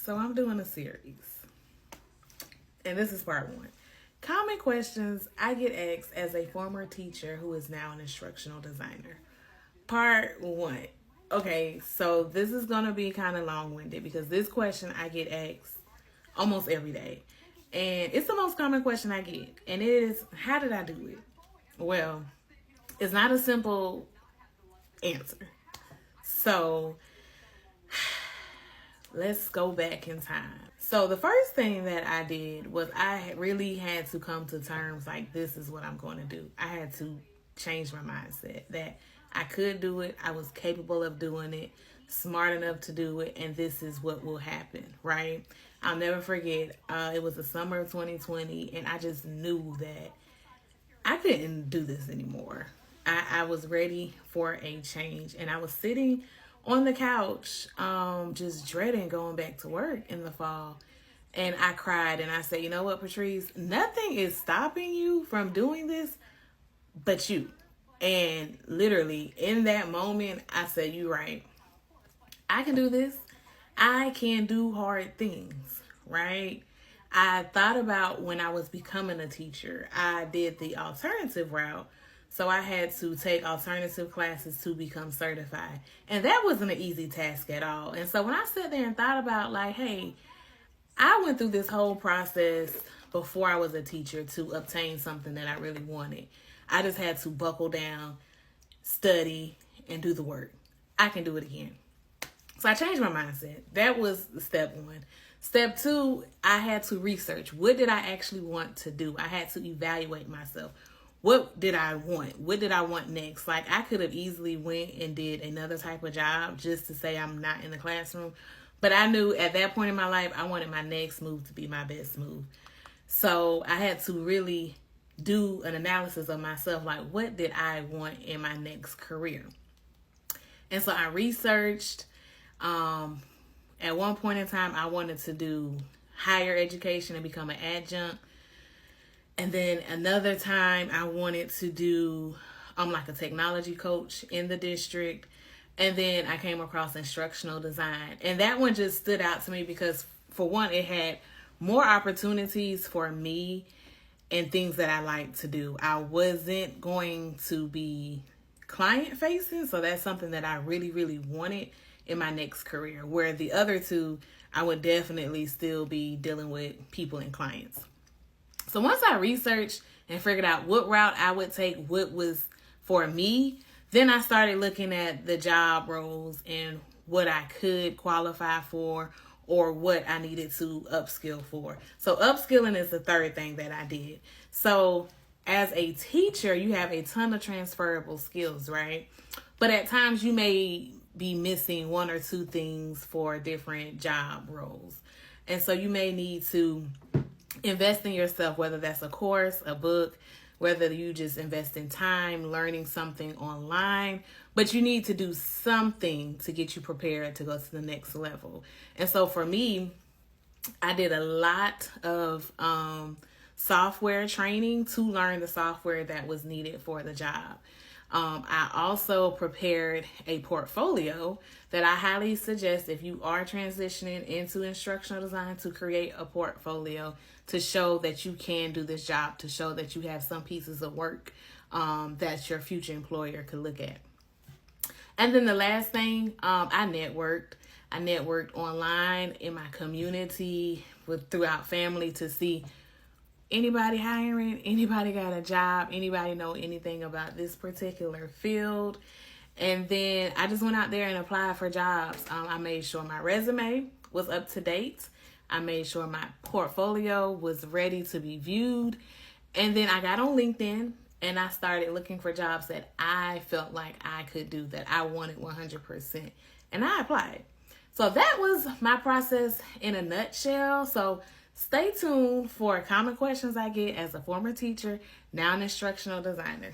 So I'm doing a series, and this is part one. Common questions I get asked as a former teacher who is now an instructional designer. Part one. Okay, so this is going to be kind of long-winded because this question I get asked almost every day. And it's the most common question I get. And it is, how did I do it? Well, it's not a simple answer. So let's go back in time. So the first thing that I did was I really had to come to terms like, this is what I'm going to do. I had to change my mindset that I could do it. I was capable of doing it, smart enough to do it, and this is what will happen, right? I'll never forget, it was the summer of 2020, and I just knew that I couldn't do this anymore. I was ready for a change, and I was sitting on the couch, just dreading going back to work in the fall. And I cried and I said, you know what, Patrice, nothing is stopping you from doing this but you. And literally in that moment, I said, you're right. I can do this. I can do hard things, right? I thought about when I was becoming a teacher, I did the alternative route. So I had to take alternative classes to become certified. And that wasn't an easy task at all. And so when I sat there and thought about like, hey, I went through this whole process before I was a teacher to obtain something that I really wanted. I just had to buckle down, study, and do the work. I can do it again. So I changed my mindset. That was step one. Step two, I had to research. What did I actually want to do? I had to evaluate myself. What did I want? What did I want next? Like, I could have easily went and did another type of job just to say I'm not in the classroom. But I knew at that point in my life, I wanted my next move to be my best move. So I had to really do an analysis of myself. Like, what did I want in my next career? And so I researched. At one point in time, I wanted to do higher education and become an adjunct. And then another time I wanted to do like a technology coach in the district. And then I came across instructional design. And that one just stood out to me because, for one, it had more opportunities for me and things that I like to do. I wasn't going to be client facing, so that's something that I really, really wanted in my next career. Where the other two, I would definitely still be dealing with people and clients. So once I researched and figured out what route I would take, what was for me, then I started looking at the job roles and what I could qualify for or what I needed to upskill for. So upskilling is the third thing that I did. So as a teacher, you have a ton of transferable skills, right? But at times you may be missing one or two things for different job roles. And so you may need to invest in yourself, whether that's a course, a book, whether you just invest in time, learning something online, but you need to do something to get you prepared to go to the next level. And so for me, I did a lot of software training to learn the software that was needed for the job. I also prepared a portfolio that I highly suggest if you are transitioning into instructional design to create a portfolio to show that you can do this job, to show that you have some pieces of work that your future employer could look at. And then the last thing, I networked. I networked online in my community throughout family to see anybody hiring, anybody got a job, anybody know anything about this particular field. And then I just went out there and applied for jobs. I made sure my resume was up to date. I made sure my portfolio was ready to be viewed. And then I got on LinkedIn and I started looking for jobs that I felt like I could do, that I wanted 100%. And I applied. So that was my process in a nutshell. So stay tuned for common questions I get as a former teacher, now an instructional designer.